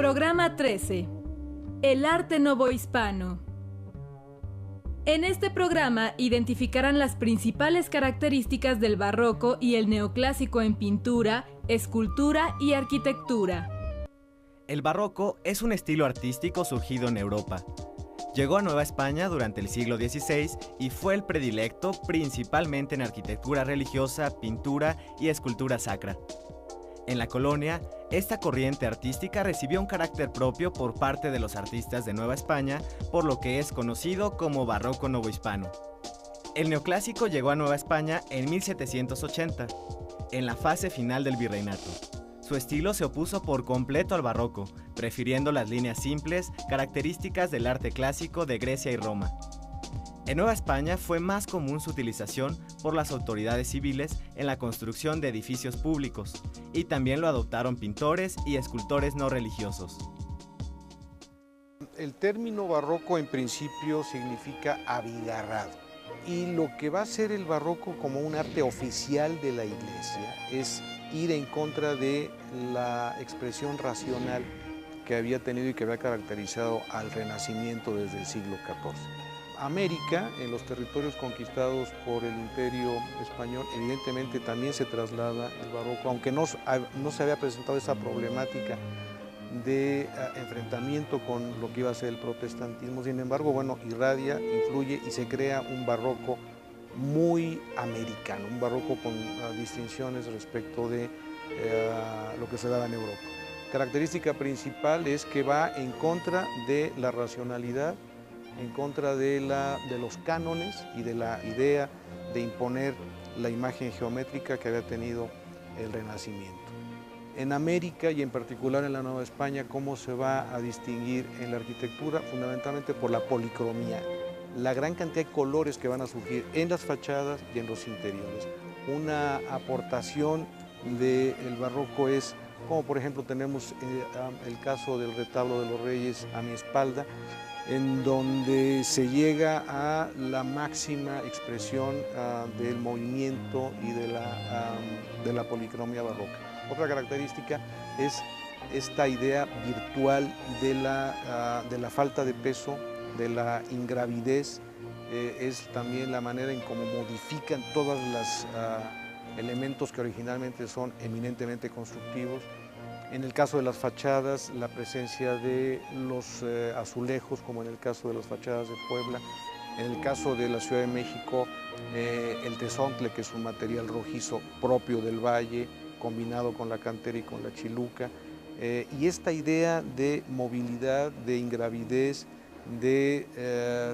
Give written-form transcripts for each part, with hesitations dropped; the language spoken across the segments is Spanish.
Programa 13. El arte novohispano. En este programa identificarán las principales características del barroco y el neoclásico en pintura, escultura y arquitectura. El barroco es un estilo artístico surgido en Europa. Llegó a Nueva España durante el siglo XVI y fue el predilecto principalmente en arquitectura religiosa, pintura y escultura sacra. En la colonia, esta corriente artística recibió un carácter propio por parte de los artistas de Nueva España, por lo que es conocido como barroco novohispano. El neoclásico llegó a Nueva España en 1780, en la fase final del virreinato. Su estilo se opuso por completo al barroco, prefiriendo las líneas simples, características del arte clásico de Grecia y Roma. En Nueva España fue más común su utilización por las autoridades civiles en la construcción de edificios públicos, y también lo adoptaron pintores y escultores no religiosos. El término barroco en principio significa abigarrado, y lo que va a ser el barroco como un arte oficial de la Iglesia es ir en contra de la expresión racional que había tenido y que había caracterizado al Renacimiento desde el siglo XIV. América, en los territorios conquistados por el Imperio Español, evidentemente también se traslada el barroco, aunque no se había presentado esa problemática de enfrentamiento con lo que iba a ser el protestantismo. Sin embargo, irradia, influye y se crea un barroco muy americano, un barroco con distinciones respecto de lo que se daba en Europa. Característica principal es que va en contra de la racionalidad, en contra de los cánones y de la idea de imponer la imagen geométrica que había tenido el Renacimiento. En América y en particular en la Nueva España, ¿cómo se va a distinguir en la arquitectura? Fundamentalmente por la policromía, la gran cantidad de colores que van a surgir en las fachadas y en los interiores. Una aportación del barroco es, como por ejemplo tenemos el caso del retablo de los Reyes a mi espalda, en donde se llega a la máxima expresión del movimiento y de la policromía barroca. Otra característica es esta idea virtual de la falta de peso, de la ingravidez, es también la manera en cómo modifican todos los elementos que originalmente son eminentemente constructivos. En el caso de las fachadas, la presencia de los azulejos, como en el caso de las fachadas de Puebla. En el caso de la Ciudad de México, el tezontle, que es un material rojizo propio del valle, combinado con la cantera y con la chiluca. Y esta idea de movilidad, de ingravidez, de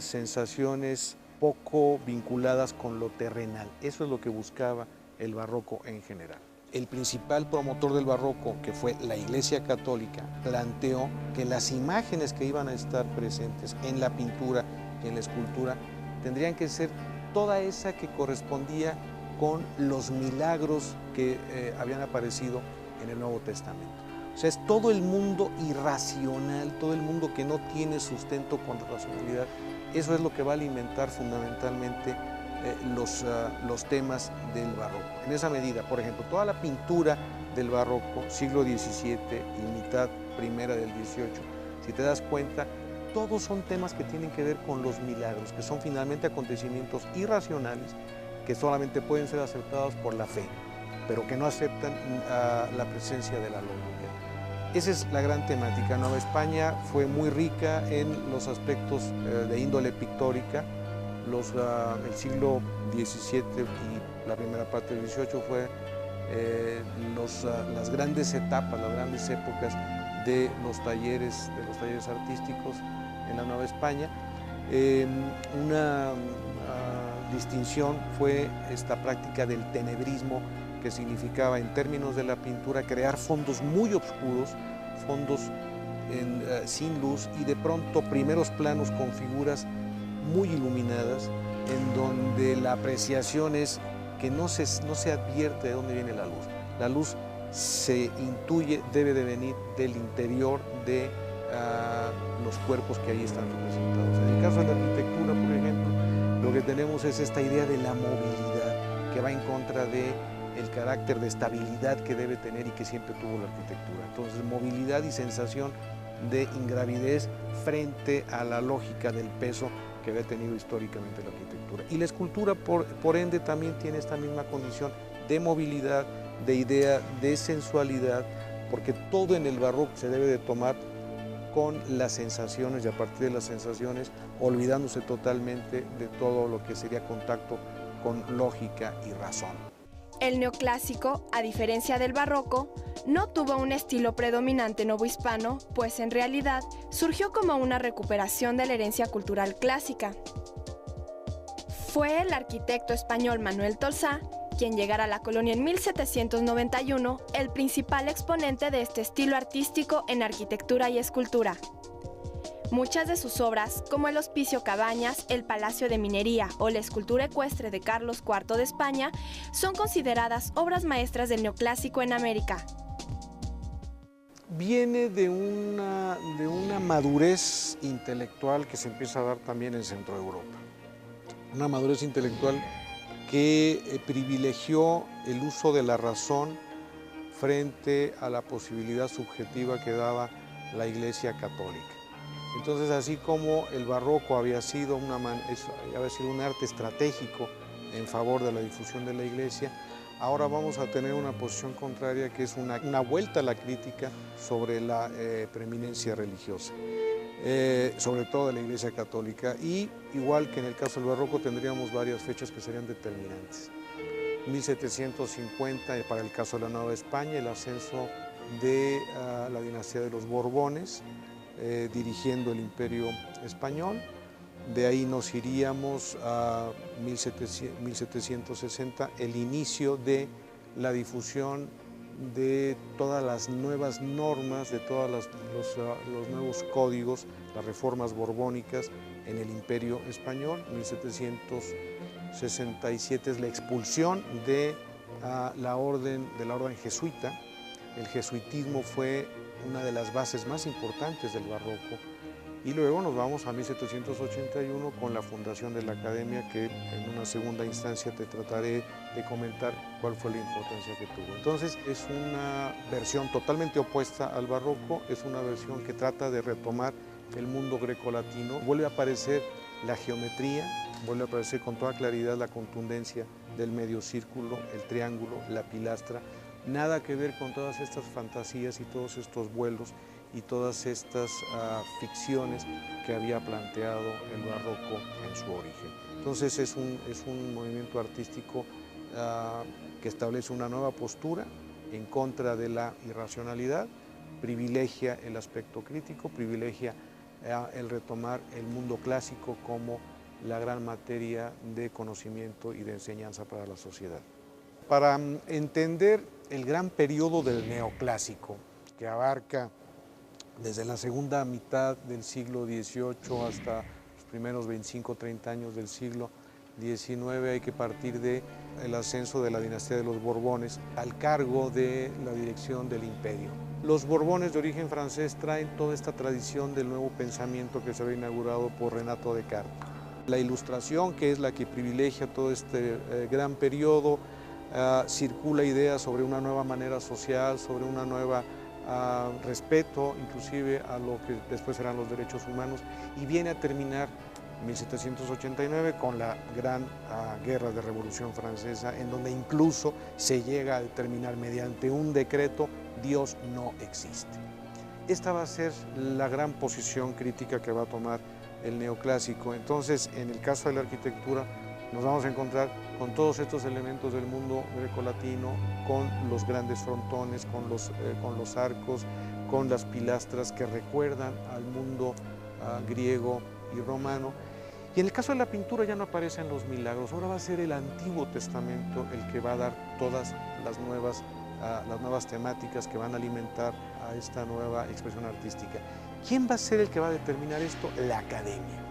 sensaciones poco vinculadas con lo terrenal. Eso es lo que buscaba el barroco en general. El principal promotor del barroco, que fue la Iglesia Católica, planteó que las imágenes que iban a estar presentes en la pintura y en la escultura tendrían que ser toda esa que correspondía con los milagros que habían aparecido en el Nuevo Testamento. O sea, es todo el mundo irracional, todo el mundo que no tiene sustento con racionalidad. Eso es lo que va a alimentar fundamentalmente los temas del barroco. En esa medida, por ejemplo, toda la pintura del barroco, siglo XVII y mitad primera del XVIII, si te das cuenta, todos son temas que tienen que ver con los milagros, que son finalmente acontecimientos irracionales que solamente pueden ser aceptados por la fe, pero que no aceptan la presencia de la lógica. Esa es la gran temática. Nueva España fue muy rica en los aspectos de índole pictórica. El siglo XVII y la primera parte del XVIII fue las grandes etapas, las grandes épocas de los talleres artísticos en la Nueva España. Una distinción fue esta práctica del tenebrismo, que significaba en términos de la pintura crear fondos muy oscuros, fondos sin luz, y de pronto primeros planos con figuras muy iluminadas, en donde la apreciación es que no se advierte de dónde viene la luz. La luz se intuye, debe de venir del interior de los cuerpos que ahí están representados. En el caso de la arquitectura, por ejemplo, lo que tenemos es esta idea de la movilidad, que va en contra de el carácter de estabilidad que debe tener y que siempre tuvo la arquitectura. Entonces, movilidad y sensación de ingravidez frente a la lógica del peso que había tenido históricamente la arquitectura. Y la escultura, por ende, también tiene esta misma condición de movilidad, de idea, de sensualidad, porque todo en el barroco se debe de tomar con las sensaciones y a partir de las sensaciones, olvidándose totalmente de todo lo que sería contacto con lógica y razón. El neoclásico, a diferencia del barroco, no tuvo un estilo predominante novohispano, pues en realidad surgió como una recuperación de la herencia cultural clásica. Fue el arquitecto español Manuel Tolsá, quien llegara a la colonia en 1791, el principal exponente de este estilo artístico en arquitectura y escultura. Muchas de sus obras, como el Hospicio Cabañas, el Palacio de Minería o la escultura ecuestre de Carlos IV de España, son consideradas obras maestras del neoclásico en América. Viene de una madurez intelectual que se empieza a dar también en Centro Europa. Una madurez intelectual que privilegió el uso de la razón frente a la posibilidad subjetiva que daba la Iglesia Católica. Entonces, así como el barroco había sido un arte estratégico en favor de la difusión de la Iglesia, ahora vamos a tener una posición contraria que es una vuelta a la crítica sobre la preeminencia religiosa, sobre todo de la Iglesia Católica. Y igual que en el caso del barroco tendríamos varias fechas que serían determinantes. 1750 para el caso de la Nueva España, el ascenso de la dinastía de los Borbones, dirigiendo el Imperio Español. De ahí nos iríamos a 1760, el inicio de la difusión de todas las nuevas normas, de todos los nuevos códigos, las reformas borbónicas en el Imperio Español. 1767 es la expulsión de la orden jesuita. El jesuitismo fue una de las bases más importantes del barroco. Y luego nos vamos a 1781 con la fundación de la Academia, que en una segunda instancia te trataré de comentar cuál fue la importancia que tuvo. Entonces es una versión totalmente opuesta al barroco, es una versión que trata de retomar el mundo grecolatino. Vuelve a aparecer la geometría, vuelve a aparecer con toda claridad la contundencia del medio círculo, el triángulo, la pilastra. Nada que ver con todas estas fantasías y todos estos vuelos y todas estas ficciones que había planteado el barroco en su origen. Entonces es un movimiento artístico que establece una nueva postura en contra de la irracionalidad, privilegia el aspecto crítico, privilegia el retomar el mundo clásico como la gran materia de conocimiento y de enseñanza para la sociedad. Para entender el gran periodo del neoclásico, que abarca desde la segunda mitad del siglo XVIII hasta los primeros 25-30 años del siglo XIX, hay que partir del ascenso de la dinastía de los Borbones al cargo de la dirección del imperio. Los Borbones de origen francés traen toda esta tradición del nuevo pensamiento que se había inaugurado por Renato Descartes. La Ilustración, que es la que privilegia todo este gran periodo, circula ideas sobre una nueva manera social, sobre una nueva respeto inclusive a lo que después serán los derechos humanos, y viene a terminar en 1789 con la gran guerra de Revolución Francesa, en donde incluso se llega a determinar mediante un decreto: Dios no existe. Esta va a ser la gran posición crítica que va a tomar el neoclásico. Entonces, en el caso de la arquitectura, nos vamos a encontrar con todos estos elementos del mundo grecolatino, con los grandes frontones, con los arcos, con las pilastras que recuerdan al mundo griego y romano. Y en el caso de la pintura ya no aparecen los milagros, ahora va a ser el Antiguo Testamento el que va a dar todas las nuevas temáticas que van a alimentar a esta nueva expresión artística. ¿Quién va a ser el que va a determinar esto? La Academia.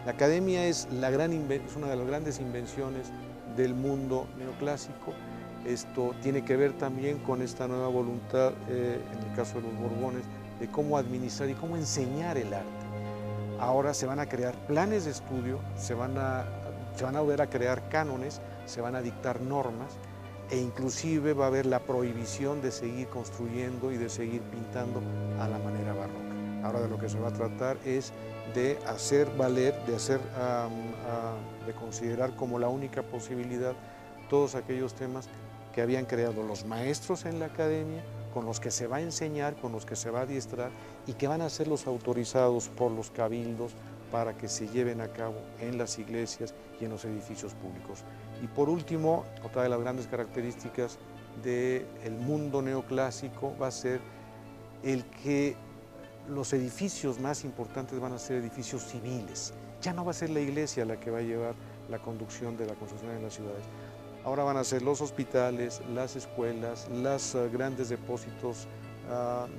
La Academia es una de las grandes invenciones del mundo neoclásico. Esto tiene que ver también con esta nueva voluntad, en el caso de los Borbones, de cómo administrar y cómo enseñar el arte. Ahora se van a crear planes de estudio, se van a volver a crear cánones, se van a dictar normas, e inclusive va a haber la prohibición de seguir construyendo y de seguir pintando a la manera barroca. Ahora de lo que se va a tratar es de hacer valer, de considerar como la única posibilidad todos aquellos temas que habían creado los maestros en la academia, con los que se va a enseñar, con los que se va a adiestrar y que van a ser los autorizados por los cabildos para que se lleven a cabo en las iglesias y en los edificios públicos. Y por último, otra de las grandes características del mundo neoclásico va a ser el que los edificios más importantes van a ser edificios civiles. Ya no va a ser la iglesia la que va a llevar la conducción de la construcción en las ciudades. Ahora van a ser los hospitales, las escuelas, los grandes depósitos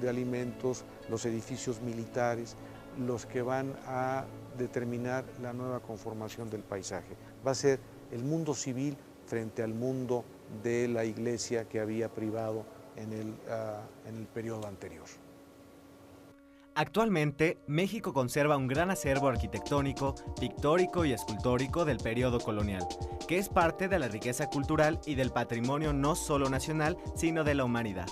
de alimentos, los edificios militares, los que van a determinar la nueva conformación del paisaje. Va a ser el mundo civil frente al mundo de la iglesia que había privado en el periodo anterior. Actualmente, México conserva un gran acervo arquitectónico, pictórico y escultórico del periodo colonial, que es parte de la riqueza cultural y del patrimonio no solo nacional, sino de la humanidad.